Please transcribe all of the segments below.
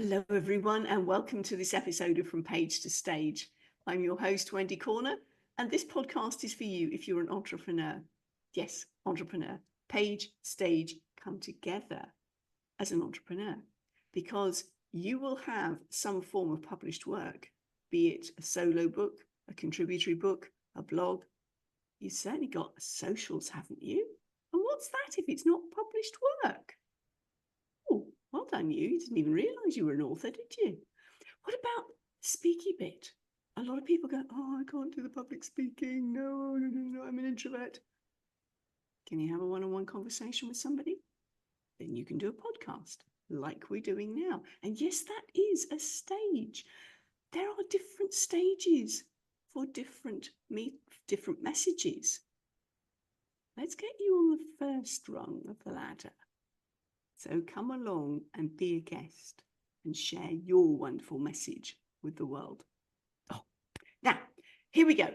Hello, everyone, and welcome to this episode of From Page to Stage. I'm your host, Wendy Corner, and this podcast is for you if you're an entrepreneur. Yes, entrepreneur. Page, stage, come together as an entrepreneur, because you will have some form of published work, be it a solo book, a contributory book, a blog. You've certainly got socials, haven't you? And what's that if it's not published work? Oh, well done you. You didn't even realise you were an author, did you? What about speaky bit? A lot of people go, oh, I can't do the public speaking. No, I'm an introvert. Can you have a one-on-one conversation with somebody? Then you can do a podcast like we're doing now. And yes, that is a stage. There are different stages for different messages. Let's get you on the first rung of the ladder. So come along and be a guest and share your wonderful message with the world. Oh, now, here we go.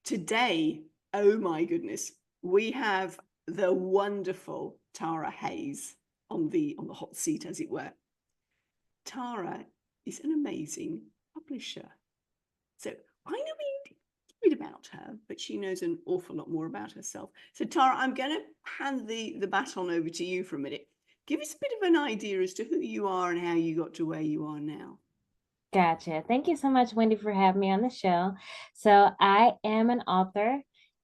Today, oh my goodness, we have the wonderful Tara Hayes on the hot seat, as it were. Tara is an amazing publisher. So I know we read about her, but she knows an awful lot more about herself. So Tara, I'm going to hand the baton over to you for a minute. Give us a bit of an idea as to who you are and how you got to where you are now. Gotcha. Thank you so much, Wendy, for having me on the show. So I am an author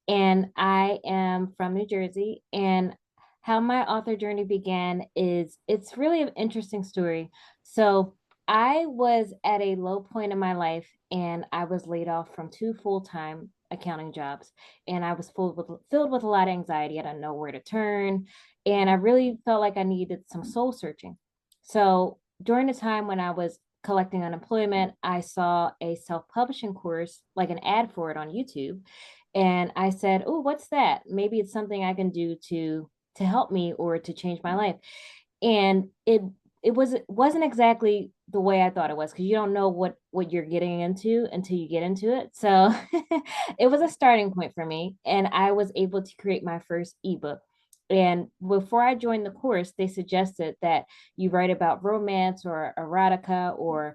and I am from New Jersey. And how my author journey began is it's really an interesting story. So I was at a low point in my life and I was laid off from 2 full-time accounting jobs. And I was filled with a lot of anxiety. I didn't know where to turn. And I really felt like I needed some soul searching. So during the time when I was collecting unemployment, I saw a self-publishing course, like an ad for it on YouTube. And I said, oh, what's that? Maybe it's something I can do to help me or to change my life. And it wasn't exactly the way I thought it was, because you don't know what you're getting into until you get into it. So it was a starting point for me. And I was able to create my first ebook. And before I joined the course, they suggested that you write about romance or erotica or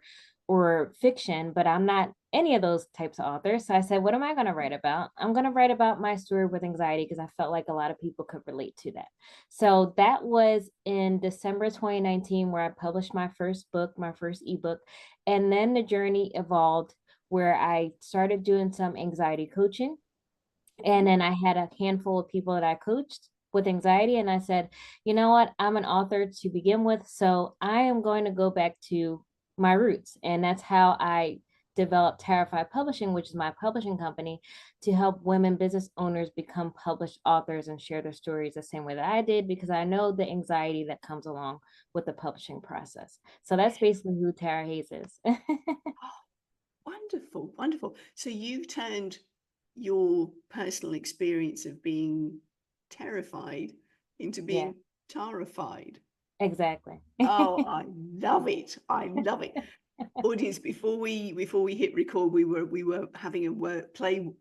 fiction, but I'm not any of those types of authors. So I said, what am I going to write about? I'm going to write about my story with anxiety because I felt like a lot of people could relate to that. So that was in December 2019 where I published my first book, my first ebook. And then the journey evolved where I started doing some anxiety coaching. And then I had a handful of people that I coached with anxiety. And I said, you know what? I'm an author to begin with. So I am going to go back to my roots. And that's how I developed Tarafied Publishing, which is my publishing company, to help women business owners become published authors and share their stories the same way that I did, because I know the anxiety that comes along with the publishing process. So that's basically who Tara Hayes is. Oh, wonderful, wonderful. So you've turned your personal experience of being terrified into Yeah, being Tarafied. exactly. Oh, I love it. I love it. Audience, before we hit record, we were having a wordplay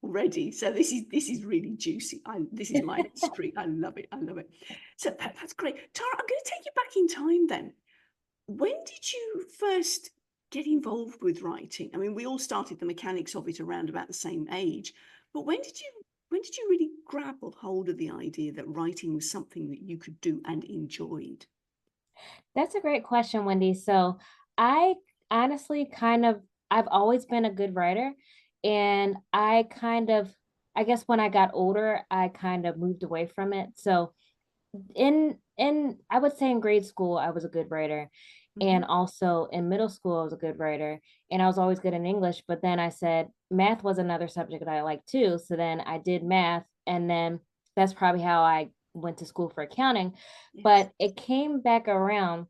already. So this is really juicy. This is my street. I love it. I love it. So that's great. Tara, I'm going to take you back in time then. When did you first get involved with writing? I mean, we all started the mechanics of it around about the same age, but when did you really grab a hold of the idea that writing was something that you could do and enjoyed? That's a great question, Wendy. So I honestly I've always been a good writer. And I guess when I got older, I kind of moved away from it. So in I would say in grade school, I was a good writer. And Mhm. also in middle school, I was a good writer. And I was always good in English. But then I said math was another subject that I liked too. So then I did math. And then that's probably how I went to school for accounting. Yes. But it came back around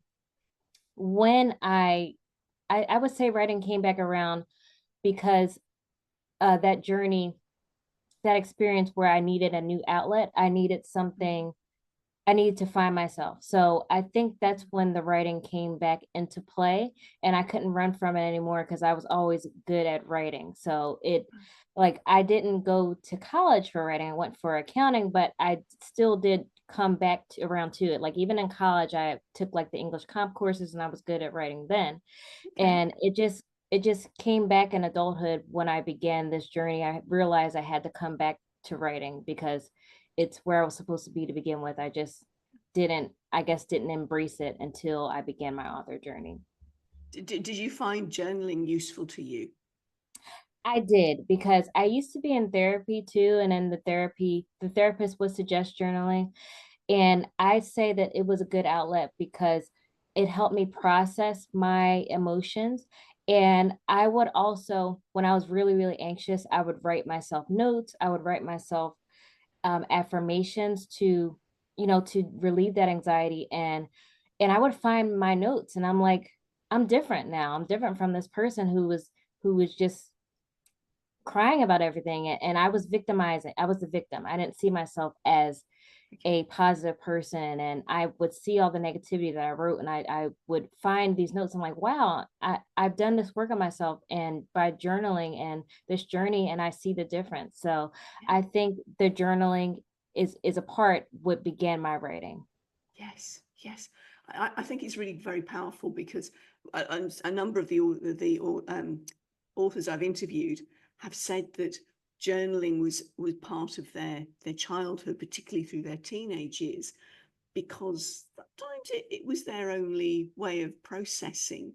when I would say writing came back around because that journey, that experience where I needed a new outlet, I needed to find myself. So I think that's when the writing came back into play, and I couldn't run from it anymore because I was always good at writing. So like I didn't go to college for writing. I went for accounting, but I still did come back to around to it. Like even in college, I took like the English comp courses and I was good at writing then. Okay. And it just came back in adulthood when I began this journey. I realized I had to come back to writing because it's where I was supposed to be to begin with. I just didn't embrace it until I began my author journey. Did you find journaling useful to you? I did because I used to be in therapy too, and in the therapist would suggest journaling, and I say that it was a good outlet because it helped me process my emotions. And I would also, when I was really, really anxious, I would write myself notes. I would write myself affirmations to relieve that anxiety. And I would find my notes, and I'm like, I'm different now. I'm different from this person who was just crying about everything, and I was victimizing. I was the victim. I didn't see myself as a positive person, and I would see all the negativity that I wrote, and I would find these notes. I'm like, wow, I've done this work on myself, and by journaling and this journey, and I see the difference. So Yeah. I think the journaling is a part what began my writing. Yes, yes. I think it's really very powerful because a number of the authors I've interviewed have said that journaling was part of their childhood, particularly through their teenage years, because sometimes it was their only way of processing.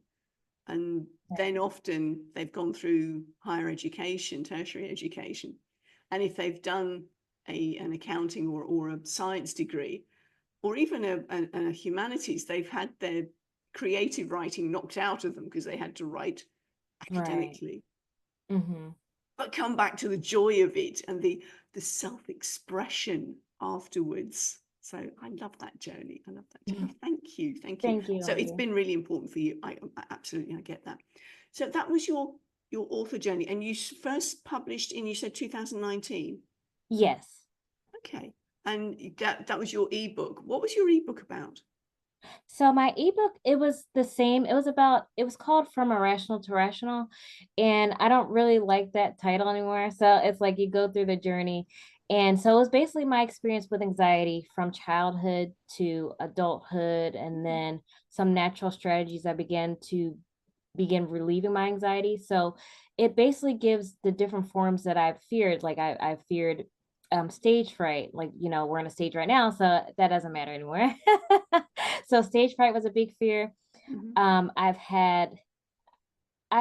And then often they've gone through higher education, tertiary education, and if they've done an accounting or a science degree, or even a humanities, they've had their creative writing knocked out of them because they had to write Right. academically. Mm-hmm. But come back to the joy of it and the self-expression afterwards. So I love that journey. I love that journey. Thank you. Thank you. Thank you, So it's Wendy. been really important for you. I absolutely, I get that. So that was your author journey, and you first published in, you said 2019. Yes. Okay. And that was your ebook. What was your ebook about? So my ebook, it was the same. It was called From Irrational to Rational. And I don't really like that title anymore. So it's like you go through the journey. And so it was basically my experience with anxiety from childhood to adulthood, and then some natural strategies I began to begin relieving my anxiety. So it basically gives the different forms that I've feared. Like I feared stage fright. Like, we're on a stage right now, so that doesn't matter anymore. So stage fright was a big fear. Mhm. I've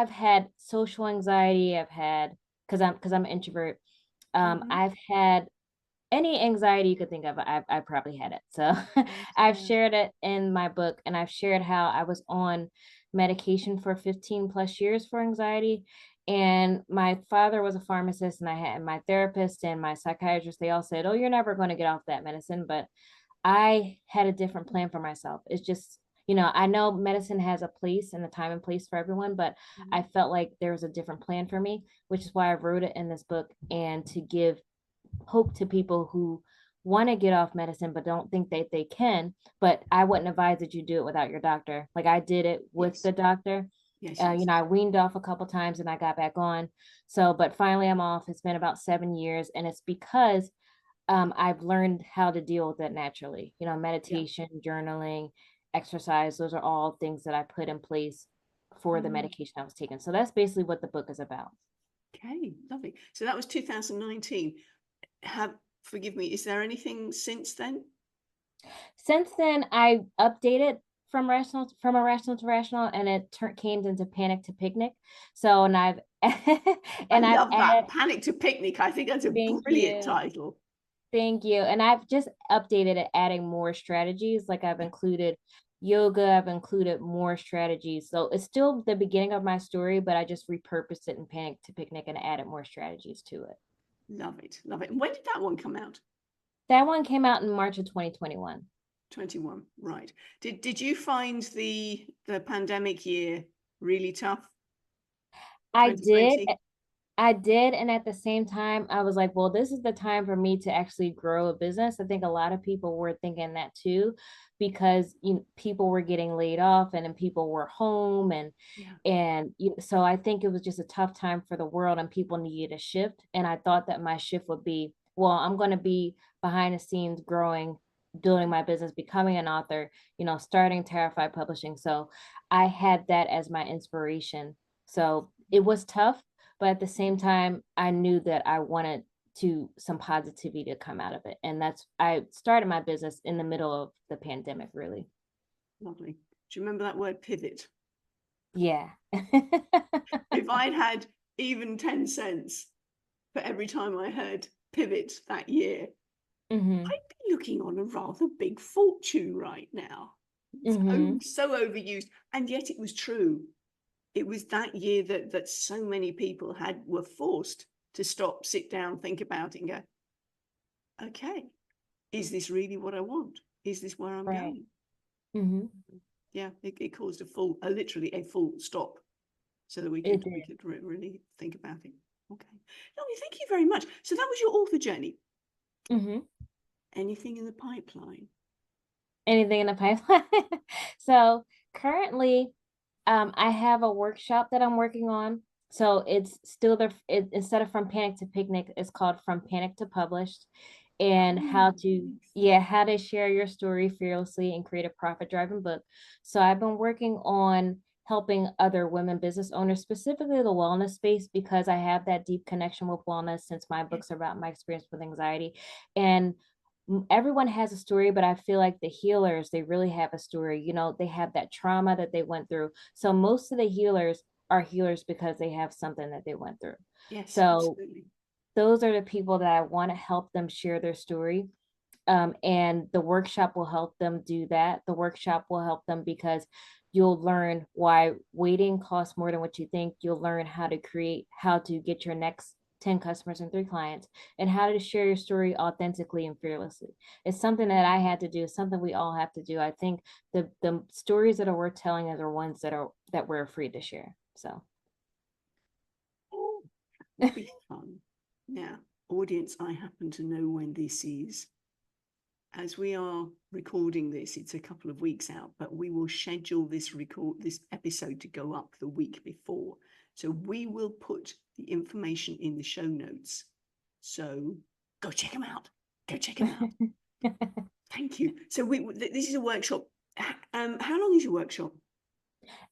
had social anxiety. I've had, because I'm an introvert. Mhm. I've had any anxiety you could think of. I probably had it. So Right, I've yeah. shared it in my book, and I've shared how I was on medication for 15 plus years for anxiety. And my father was a pharmacist, and I had my therapist and my psychiatrist, they all said, oh, you're never going to get off that medicine. But I had a different plan for myself. It's just, I know medicine has a place and a time and place for everyone, but I Mhm. felt like there was a different plan for me, which is why I wrote it in this book, and to give hope to people who want to get off medicine but don't think that they can. But I wouldn't advise that you do it without your doctor. Like I did it with Yes, the doctor. yes, yes. I weaned off a couple times and I got back on. So, but finally I'm off. It's been about 7 years, and it's because I've learned how to deal with it naturally. Yeah. Meditation, journaling, exercise, those are all things that I put in place for the Mm. medication I was taking. So that's basically what the book is about. Okay, lovely. So that was 2019. Have Forgive me, is there anything since then? Since then, I updated from irrational to rational, and it came into panic to picnic. So, and I've I and I've love that. added, Panic to Picnic. I think that's a thank brilliant you. title. Thank you. And I've just updated it, adding more strategies. Like I've Yeah. included yoga, I've included more strategies. So it's still the beginning of my story, but I just repurposed it in Panic to Picnic and added more strategies to it. Love it. Love it. And when did that one come out? That one came out in March of 2021. 21. Right. Did you find the pandemic year really tough? I did. 2020? I did. And at the same time, I was like, well, this is the time for me to actually grow a business. I think a lot of people were thinking that too, because people were getting laid off, and then people were home, Yeah. so I think it was just a tough time for the world, and people needed a shift. And I thought that my shift would be, well, I'm going to be behind the scenes growing building my business, becoming an author, starting Tarafied Publishing. So I had that as my inspiration. So it was tough, but at the same time, I knew that I wanted some positivity to come out of it. And I started my business in the middle of the pandemic, really. Lovely. Do you remember that word pivot? Yeah. If I'd had even 10 cents for every time I heard pivot that year, Mm-hmm. I'd be looking on a rather big fortune right now. Mm-hmm. So overused. And yet it was true. It was that year that so many people were forced to stop, sit down, think about it and go, okay, is this really what I want? Is this where I'm Right. going? Mm-hmm. Yeah, it caused literally a full stop so that we could really think about it. Okay. Lovely, thank you very much. So that was your author journey. Mm-hmm. Anything in the pipeline? Anything in the pipeline? So currently, I have a workshop that I'm working on. So it's still instead of From Panic to Picnic, it's called From Panic to Published, and how to share your story fearlessly and create a profit-driven book. So I've been working on helping other women business owners, specifically the wellness space, because I have that deep connection with wellness since my books are about my experience with anxiety. And everyone has a story, but I feel like the healers, they really have a story. They have that trauma that they went through. So most of the healers are healers because they have something that they went through. Yes, So absolutely. those are the people that I want to help them share their story. And the workshop will help them do that. The workshop will help them because you'll learn why waiting costs more than what you think. You'll learn how to get your next 10 customers and 3 clients, and how to share your story authentically and fearlessly. It's something that I had to do, something we all have to do. I think the stories that are worth telling are ones that we're afraid to share. So That'll be fun. Now, audience, I happen to know when this is. As we are recording this, it's a couple of weeks out, but we will schedule this episode to go up the week before. So we will put the information in the show notes. So go check them out. Go check them out. Thank you. So this is a workshop. How long is your workshop?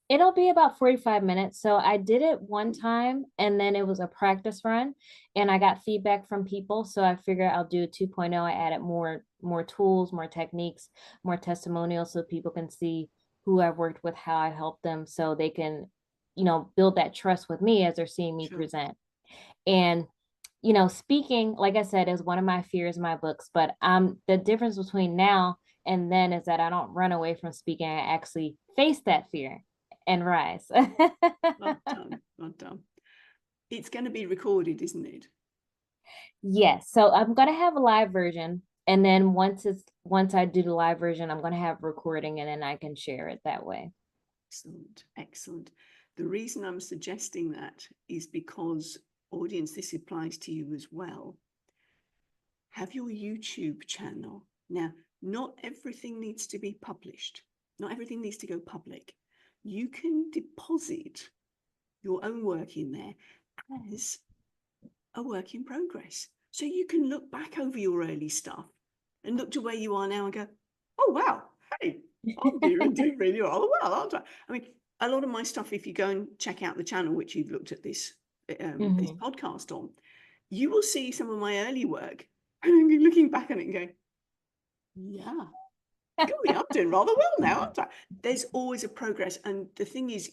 it'll be about 45 minutes. So I did it one time and then it was a practice run and I got feedback from people. So I figured I'll do a 2.0. I added more tools, more techniques, more testimonials so people can see who I've worked with, how I helped them so they can, build that trust with me as they're seeing me present. And speaking, like I said, is one of my fears in my books, but the difference between now and then is that I don't run away from speaking. I actually face that fear and rise. Well done. Well done. It's going to be recorded, isn't it? Yes. So I'm going to have a live version. And then once I do the live version, I'm going to have recording and then I can share it that way. Excellent. Excellent. The reason I'm suggesting that is because, audience, this applies to you as well. Have your YouTube channel. Now, not everything needs to be published. Not everything needs to go public. You can deposit your own work in there as a work in progress. So you can look back over your early stuff and look to where you are now and go, oh, wow, hey, I'm doing really well, aren't I? I mean, a lot of my stuff, if you go and check out the channel, which you've looked at this podcast on, you will see some of my early work. And I'm looking back on it and going, yeah, golly, I'm doing rather well now, aren't I? There's always a progress. And the thing is,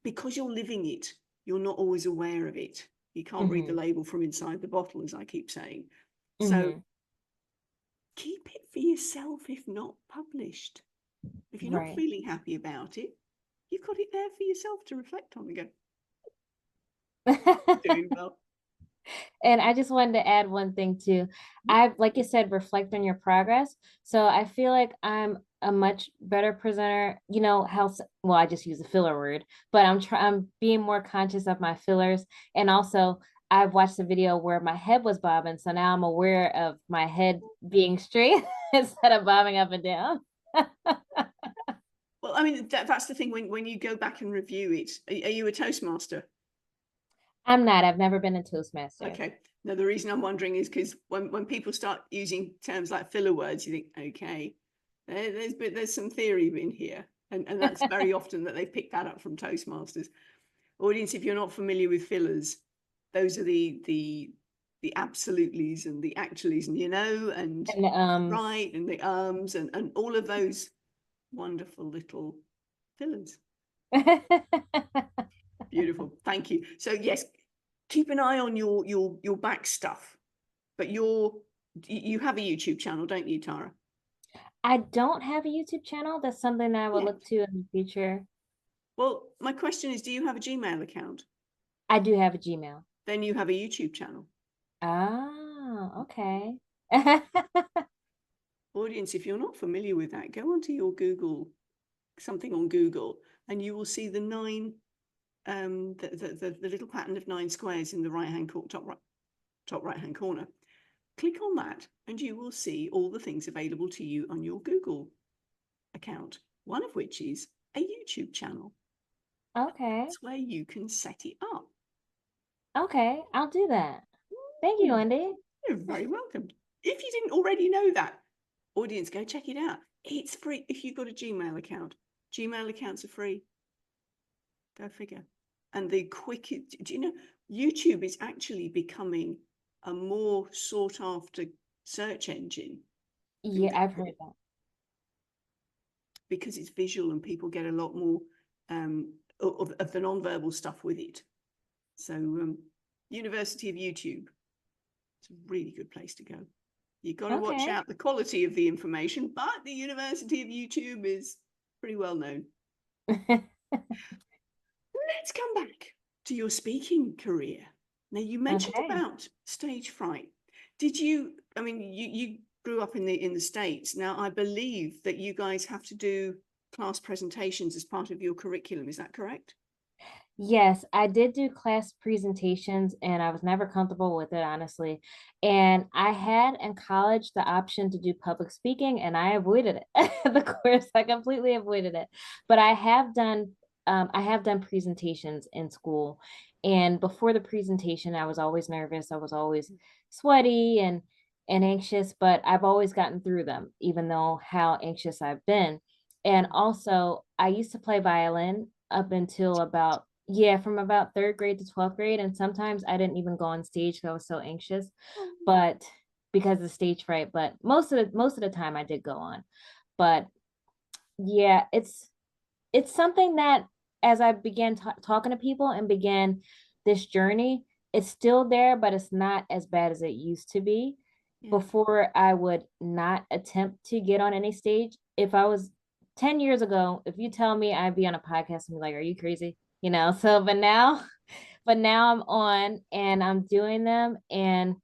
because you're living it, you're not always aware of it. You can't read the label from inside the bottle, as I keep saying. So keep it for yourself if not published. If you're not feeling happy about it, you've got it there for yourself to reflect on and go, doing well. And I just wanted to add one thing too. Like you said, reflect on your progress. So I feel like I'm a much better presenter. I just use a filler word, but I'm being more conscious of my fillers. And also I've watched a video where my head was bobbing. So now I'm aware of my head being straight instead of bobbing up and down. Well, I mean, that's the thing when you go back and review it. Are you a Toastmaster? I'm not. I've never been in Toastmasters. Okay. Now, the reason I'm wondering is because when people start using terms like filler words, you think, okay, there's some theory in here. And that's very often that they've picked that up from Toastmasters. Audience, if you're not familiar with fillers, those are the absolutelys and the actuallys, and and right, and the and all of those wonderful little fillers. Beautiful. Thank you. So yes, keep an eye on your back stuff, but you have a YouTube channel, don't you, Tara? I don't have a YouTube channel. That's something that I will look to in the future. Well, my question is, do you have a Gmail account? I do have a Gmail. Then you have a YouTube channel. Oh, okay. Audience, if you're not familiar with that, go onto your Google, something on Google, and you will see the the little pattern of 9 squares in the top right hand corner. Click on that and you will see all the things available to you on your Google account, one of which is a YouTube channel. Okay. That's where you can set it up. Okay, I'll do that. Thank you, Wendy. You're very welcome. If you didn't already know that, audience, go check it out. It's free if you've got a Gmail account. Gmail accounts are free. Go figure. And the quickest, do you know, YouTube is actually becoming a more sought after search engine. Yeah, I've heard that. Because it's visual and people get a lot more of the non-verbal stuff with it. So University of YouTube, it's a really good place to go. You've got to watch out the quality of the information, but the University of YouTube is pretty well known. Let's come back to your speaking career. Now, you mentioned about stage fright. Did you, I mean, you grew up in the States. Now, I believe that you guys have to do class presentations as part of your curriculum. Is that correct? Yes, I did do class presentations and I was never comfortable with it, honestly. And I had in college the option to do public speaking and I avoided it. The course, I completely avoided it. But I have done presentations in school. And before the presentation, I was always nervous. I was always sweaty and anxious, but I've always gotten through them, even though how anxious I've been. And also, I used to play violin up until from about 3rd grade to 12th grade. And sometimes I didn't even go on stage because I was so anxious, but because of stage fright. But most of the time I did go on. But yeah, it's something that as I began talking to people and began this journey, it's still there, but it's not as bad as it used to be. Yeah. Before, I would not attempt to get on any stage. If I was 10 years ago, if you tell me I'd be on a podcast and be like, are you crazy? So, but now I'm on and I'm doing them and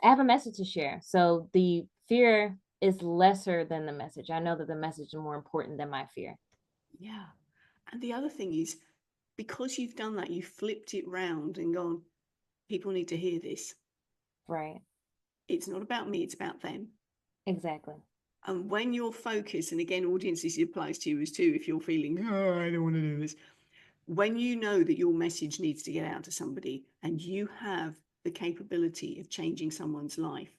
I have a message to share. So the fear is lesser than the message. I know that the message is more important than my fear. Yeah. And the other thing is, because you've done that, you've flipped it round and gone, people need to hear this. Right. It's not about me, it's about them. Exactly. And when you're focused, and again, audiences, it applies to you as too, if you're feeling, oh, I don't want to do this. When you know that your message needs to get out to somebody and you have the capability of changing someone's life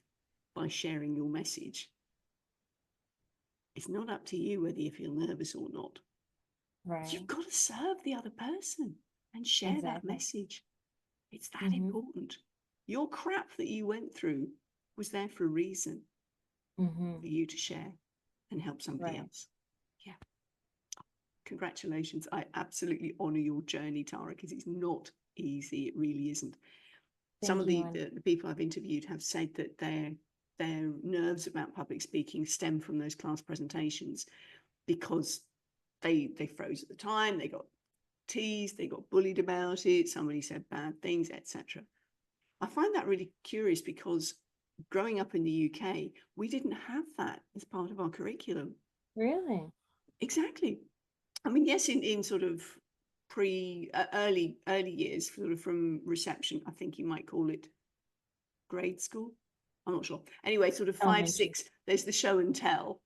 by sharing your message, it's not up to you whether you feel nervous or not. Right. You've got to serve the other person and share that message. It's that important. Your crap that you went through was there for a reason, for you to share and help somebody else. Yeah. Congratulations. I absolutely honor your journey, Tara, because it's not easy. It really isn't. Some of the people I've interviewed have said that their nerves about public speaking stem from those class presentations because they froze at the time, they got teased, they got bullied about it, somebody said bad things, etc. I find that really curious because growing up in the UK, we didn't have that as part of our curriculum. Really? Exactly. I mean, yes, in sort of early years, sort of from reception, I think you might call it grade school. I'm not sure. Anyway, sort of 5, 6, there's the show and tell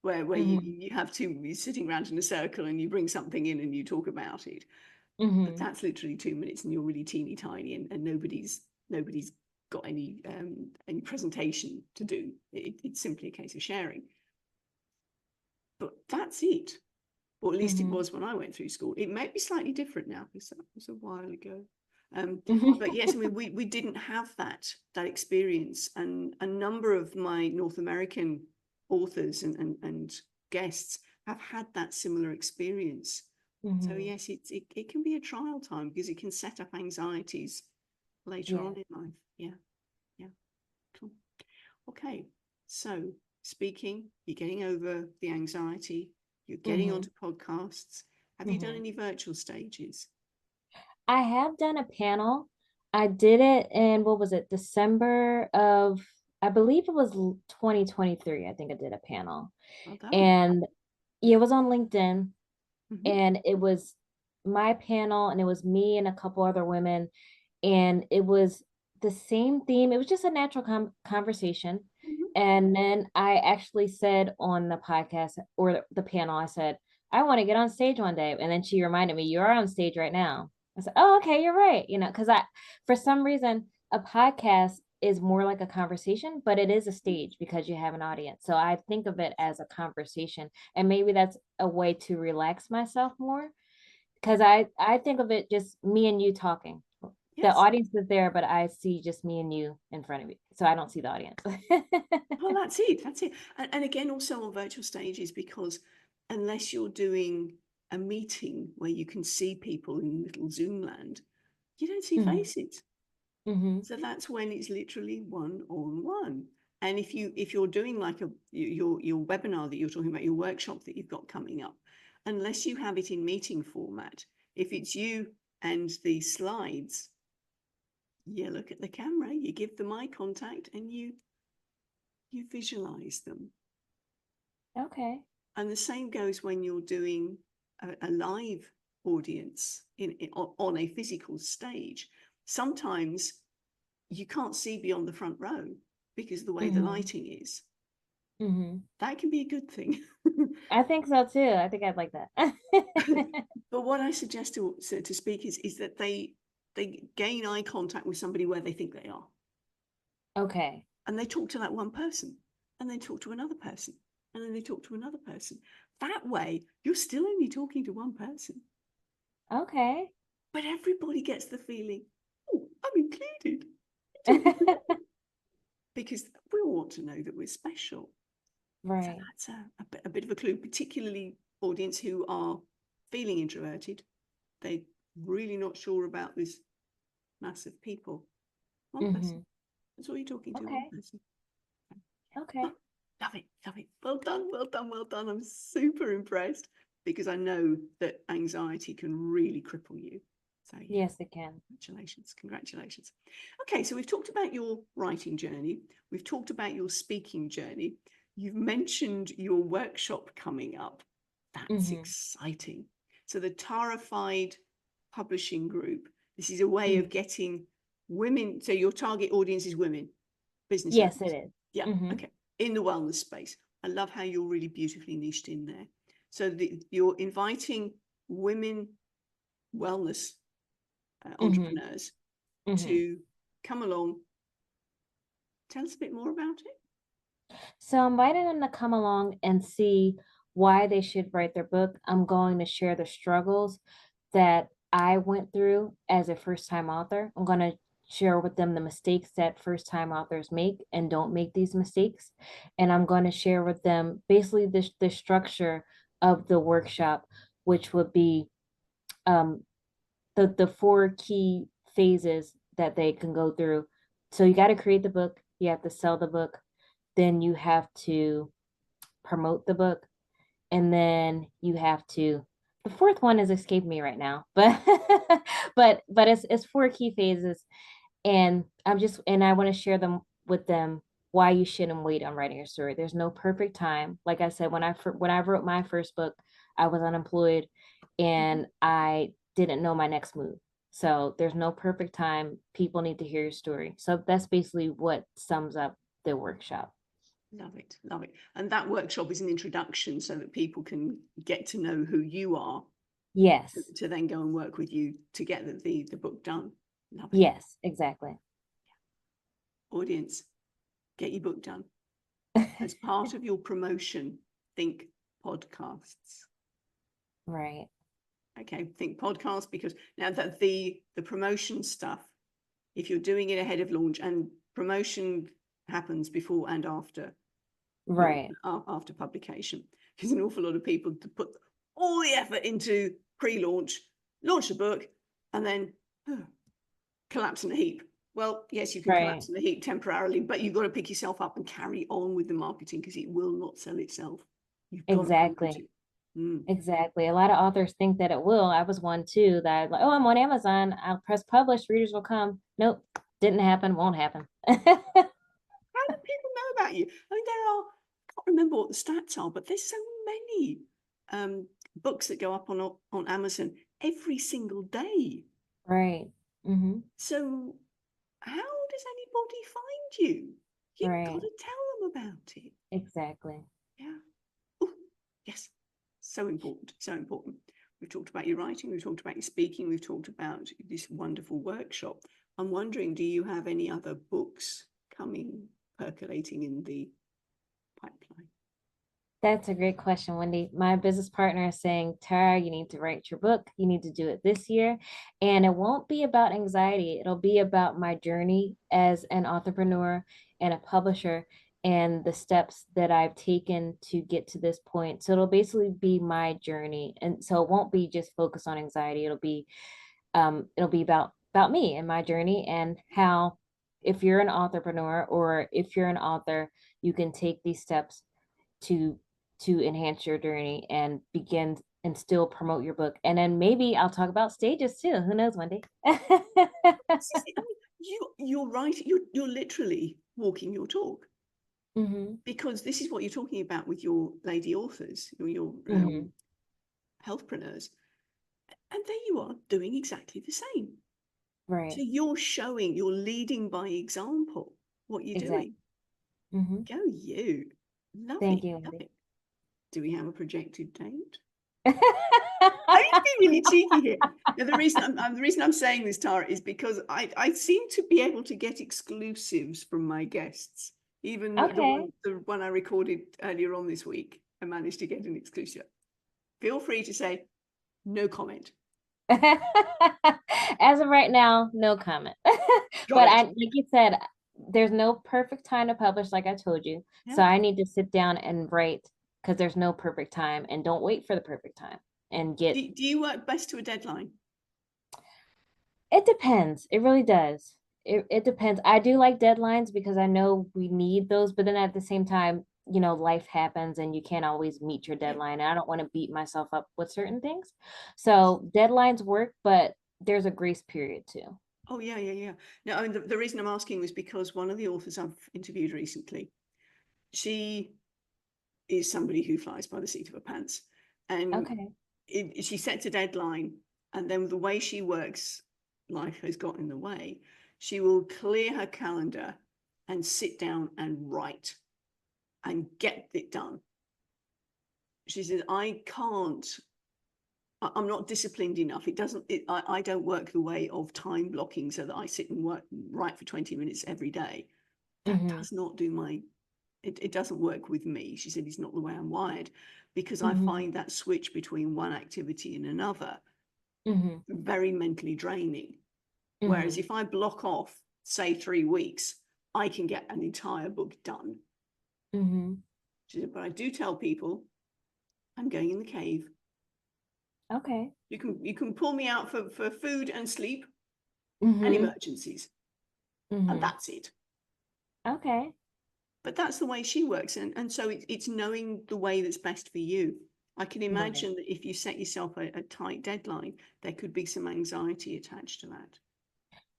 where you have you're sitting around in a circle and you bring something in and you talk about it. But that's literally 2 minutes, and you're really teeny tiny, and nobody's got any presentation to do. It's simply a case of sharing. But that's it. Or at least it was when I went through school. It may be slightly different now, because that was a while ago. But yes, I mean, we didn't have that experience, and a number of my North American authors and guests have had that similar experience. So yes, it can be a trial time, because it can set up anxieties later on in life. Yeah, cool. Okay, so speaking, you're getting over the anxiety, you're getting onto podcasts. Have you done any virtual stages? I have done a panel. I did it in, what was it, December of, I believe it was 2023. I think I did a panel. Well done. And yeah, it was on LinkedIn. And it was my panel, and it was me and a couple other women. And it was the same theme. It was just a natural conversation. And then I actually said on the podcast or the panel, I said, I want to get on stage one day. And then she reminded me, you're on stage right now. I said, oh, okay, you're right. You know, because for some reason, a podcast is more like a conversation, but it is a stage because you have an audience. So I think of it as a conversation. And maybe that's a way to relax myself more, because I think of it just me and you talking. The audience is there, but I see just me and you in front of me. So I don't see the audience. Well, that's it. And again, also on virtual stages, because unless you're doing a meeting where you can see people in little Zoom land, you don't see faces. So that's when it's literally one-on-one. And if you're doing like your webinar that you're talking about, your workshop that you've got coming up, unless you have it in meeting format, if it's you and the slides, you look at the camera, you give them eye contact, and you visualize them. Okay. And the same goes when you're doing a live audience on a physical stage. Sometimes you can't see beyond the front row because of the way the lighting is. That can be a good thing. I think so too. I think I'd like that. But what I suggest to speakers is that they gain eye contact with somebody where they think they are. Okay. And they talk to that one person, and then talk to another person, and then they talk to another person. That way, you're still only talking to one person. Okay. But everybody gets the feeling, oh, I'm included. Because we all want to know that we're special. Right. So that's a bit of a clue, particularly audience who are feeling introverted. They're really not sure about this mass of people. One person. That's all you're talking to, one person. Okay. Oh, love it. Well done. I'm super impressed, because I know that anxiety can really cripple you. So yeah. Yes, it can. Congratulations. Okay, so we've talked about your writing journey. We've talked about your speaking journey. You've mentioned your workshop coming up. That's exciting. So the Tarafied Publishing Group, this is a way of getting women. So your target audience is women, business owners. Yes, it is. Yeah, okay. In the wellness space. I love how you're really beautifully niched in there. So you're inviting women wellness entrepreneurs to come along. Tell us a bit more about it. So I'm inviting them to come along and see why they should write their book. I'm going to share the struggles that I went through as a first-time author. I'm going to share with them the mistakes that first-time authors make and don't make these mistakes. And I'm going to share with them basically the structure of the workshop, which would be the 4 key phases that they can go through. So you got to create the book, you have to sell the book, then you have to promote the book, and then you have to, the 4th one is escaping me right now, but but it's 4 key phases. And I want to share them with them, why you shouldn't wait on writing your story. There's no perfect time. Like I said, when I wrote my first book, I was unemployed and I didn't know my next move. So there's no perfect time. People need to hear your story. So that's basically what sums up the workshop. Love it. And that workshop is an introduction so that people can get to know who you are. Yes. to then go and work with you to get the book done. Love it. Yes, exactly. Audience, get your book done. As part of your promotion, think podcasts. Right. Okay, think podcasts, because now that the promotion stuff, if you're doing it ahead of launch, and promotion happens before and after, Right. after publication, because an awful lot of people to put all the effort into pre-launch, launch the book, and then collapse in a heap. Well, yes, you can collapse in a heap temporarily, but you've got to pick yourself up and carry on with the marketing, because it will not sell itself. You've got Exactly. to. Exactly. A lot of authors think that it will. I was one too, that like, oh, I'm on Amazon, I'll press publish, readers will come. Nope, didn't happen, won't happen. How do people know about you? I mean, I can't remember what the stats are, but there's so many books that go up on Amazon every single day. Right. Mm-hmm. So how does anybody find you? You've got to tell them about it. Exactly. Yeah. Ooh, yes. So important. So important. We've talked about your writing. We've talked about your speaking. We've talked about this wonderful workshop. I'm wondering, do you have any other books percolating in the pipeline? That's a great question, Wendy. My business partner is saying, Tara, you need to write your book. You need to do it this year. And it won't be about anxiety. It'll be about my journey as an entrepreneur and a publisher and the steps that I've taken to get to this point. So it'll basically be my journey. And so it won't be just focused on anxiety. It'll be about me and my journey, and how, if you're an entrepreneur or if you're an author, you can take these steps to enhance your journey and begin and still promote your book. And then maybe I'll talk about stages too. Who knows, Wendy? You're right. You're literally walking your talk. Mm-hmm. Because this is what you're talking about with your lady authors, your healthpreneurs. And there you are doing exactly the same. Right. So you're leading by example what you're doing. Mm-hmm. Go you. Love Thank it. you, Love Wendy. it. Do we have a projected date? I'm being really cheeky here. Now, the reason I'm saying this, Tara, is because I seem to be able to get exclusives from my guests. Even the one I recorded earlier on this week, I managed to get an exclusive. Feel free to say no comment. As of right now, no comment. But like you said, there's no perfect time to publish, like I told you. Yeah. So I need to sit down and write, because there's no perfect time, and don't wait for the perfect time. And get. Do you work best to a deadline? It depends. It really does. It depends. I do like deadlines because I know we need those, but then at the same time, life happens and you can't always meet your deadline. And I don't want to beat myself up with certain things. So deadlines work, but there's a grace period too. Oh, yeah. No, I mean, the reason I'm asking was because one of the authors I've interviewed recently, she is somebody who flies by the seat of her pants. And she sets a deadline, and then the way she works, life has got in the way. She will clear her calendar and sit down and write and get it done. She says, I'm not disciplined enough. I don't work the way of time blocking so that I sit and write for 20 minutes every day. That does not do it doesn't work with me. She said, it's not the way I'm wired, because I find that switch between one activity and another very mentally draining. Whereas if I block off, say, 3 weeks, I can get an entire book done. She said, but I do tell people I'm going in the cave. Okay. You can pull me out for food and sleep and emergencies. And that's it. Okay. But that's the way she works. And so it's knowing the way that's best for you. I can imagine that if you set yourself a tight deadline, there could be some anxiety attached to that.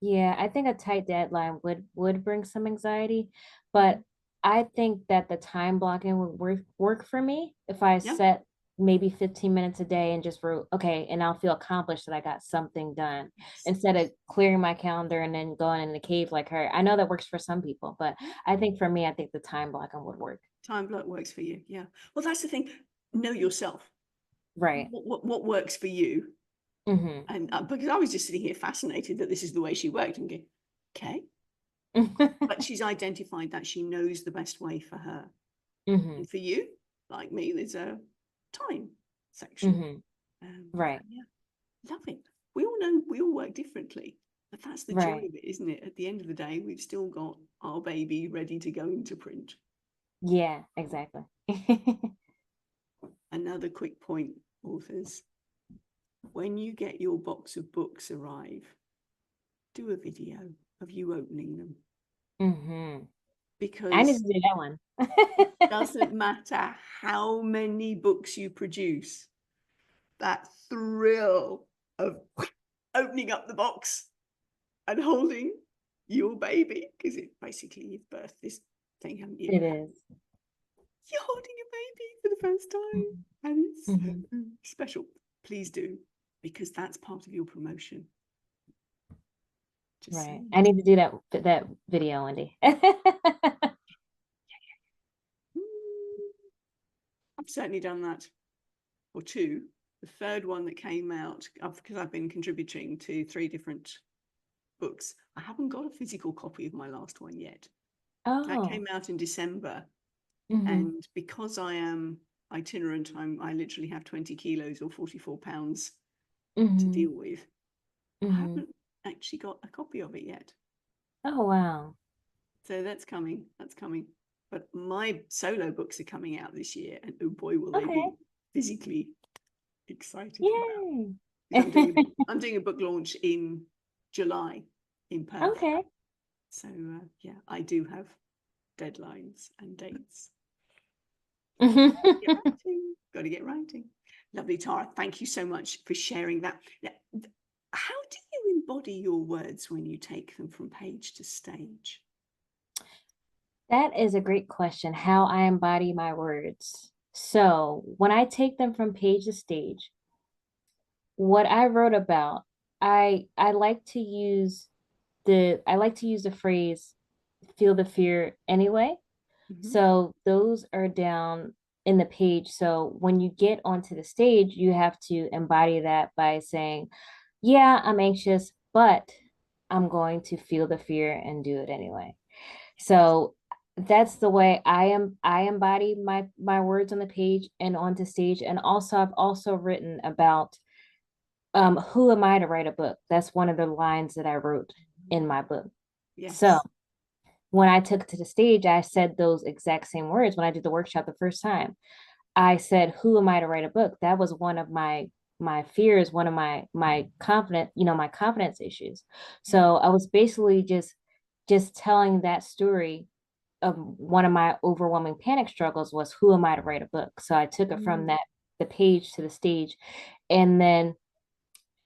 Yeah, I think a tight deadline would bring some anxiety, but I think that the time blocking would work for me if I set maybe 15 minutes a day and just wrote, okay, and I'll feel accomplished that I got something done instead of clearing my calendar and then going in the cave like her. I know that works for some people, but I think for me, I think the time blocking would work. Time block works for you. Yeah. Well, that's the thing. Know yourself. Right. What works for you? Mm-hmm. And because I was just sitting here fascinated that this is the way she worked and going, okay. But she's identified that she knows the best way for her. Mm-hmm. And for you, like me, there's a time section. Mm-hmm. Right. Yeah, love it. We all know we all work differently, but that's the joy Right. of it, isn't it? At the end of the day, we've still got our baby ready to go into print. Yeah, exactly. Another quick point, authors, when you get your box of books arrive, do a video of you opening them. Mm-hmm. Because I need to do that one. it doesn't matter how many books you produce, that thrill of opening up the box and holding your baby, because it basically you've birthed this thing, haven't you? It is. You're holding a baby for the first time, and it's Mm-hmm. special. Please do, because that's part of your promotion. Just Right. saying. I need to do that video, Wendy. I've certainly done that, or two. The third one that came out, because I've been contributing to 3 different books. I haven't got a physical copy of my last one yet. That came Oh. out in December. Mm-hmm. And because I am itinerant, I literally have 20 kilos or 44 pounds to deal with. I haven't actually got a copy of it yet. Oh, wow. So that's coming. That's coming. But my solo books are coming out this year, and oh boy, will they Okay. be physically excited Yay. about. I'm doing a book launch in July in Perth. Okay. So yeah, I do have deadlines and dates. Got to get writing. Lovely, Tara. Thank you so much for sharing that. Now, how do you embody your words when you take them from page to stage? That is a great question, how I embody my words. So when I take them from page to stage, what I wrote about, I like to use the phrase feel the fear anyway. So those are down in the page. So when you get onto the stage, you have to embody that by saying, yeah, I'm anxious, but I'm going to feel the fear and do it anyway. So that's the way I embody my words on the page and onto stage. And also I've also written about who am I to write a book? That's one of the lines that I wrote in my book. Yes. So when I took to the stage, I said those exact same words when I did the workshop the first time. I said, who am I to write a book? That was one of my fears, one of my confidence issues. So I was basically just telling that story of one of my overwhelming panic struggles was who am I to write a book? So I took it from the page to the stage, and then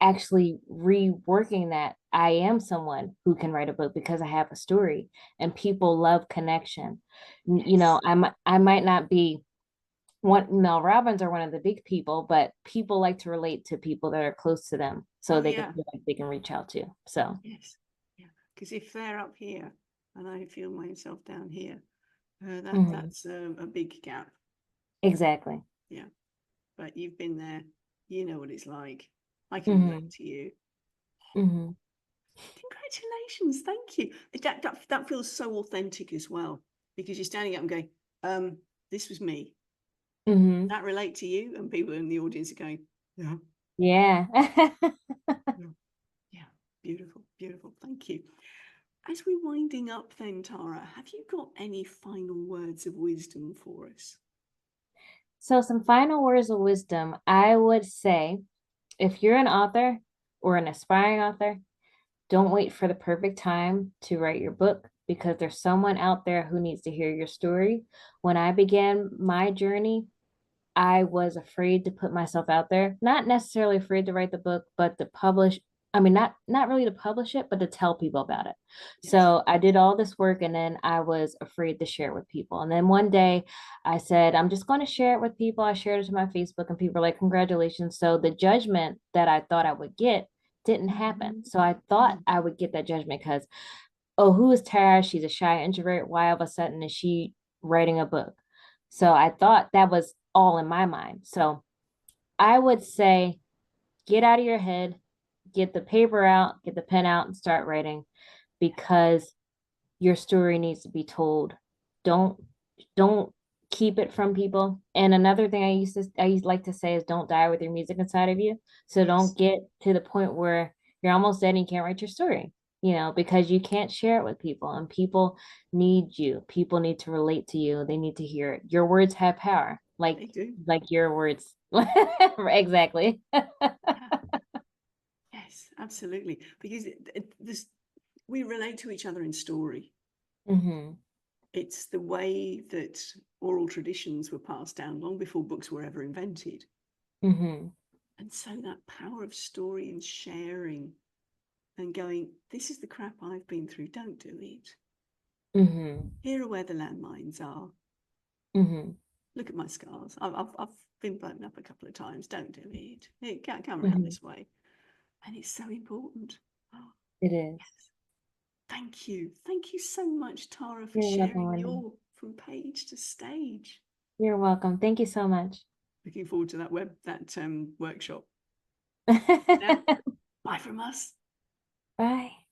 actually reworking that I am someone who can write a book because I have a story, and people love connection. Yes. I might not be Mel Robbins are one of the big people, but people like to relate to people that are close to them, so they can feel like they can reach out to. So yes, yeah, because if they're up here and I feel myself down here, that's a big gap. Exactly. Yeah, but you've been there, you know what it's like. I can relate to you. Congratulations, thank you. That feels so authentic as well, because you're standing up and going, this was me. That relate to you, and people in the audience are going, yeah. Yeah. Yeah, beautiful, beautiful. Thank you. As we're winding up then, Tara, have you got any final words of wisdom for us? So some final words of wisdom, I would say, if you're an author or an aspiring author, don't wait for the perfect time to write your book, because there's someone out there who needs to hear your story. When I began my journey, I was afraid to put myself out there, not necessarily afraid to write the book, but to publish. I mean, not really to publish it, but to tell people about it. Yes. So I did all this work, and then I was afraid to share it with people. And then one day I said, I'm just going to share it with people. I shared it to my Facebook, and people were like, congratulations. So the judgment that I thought I would get didn't happen. So I thought I would get that judgment because, oh, who is Tara? She's a shy introvert. Why all of a sudden is she writing a book? So I thought that was all in my mind. So I would say get out of your head, get the paper out, get the pen out, and start writing, because your story needs to be told. Don't don't keep it from people. And another thing I used like to say is don't die with your music inside of you. So Yes, don't get to the point where you're almost dead and you can't write your story, because you can't share it with people, and people need you. People need to relate to you. They need to hear it. Your words have power, they do. like your words. Exactly. Yeah. Yes, absolutely. Because we relate to each other in story. Hmm. It's the way that oral traditions were passed down long before books were ever invented. Hmm. And so that power of story and sharing and going, this is the crap I've been through, don't do it. Hmm. Here are where the landmines are. Hmm. Look at my scars. I've been blown up a couple of times. Don't do it. It can't come around Hmm. this way. And it's so important. Oh, It is. yes. Thank you. Thank you so much, Tara, for You're welcome, sharing Wendy. your from page to stage. You're welcome. Thank you so much. Looking forward to that workshop. Now, bye from us. Bye.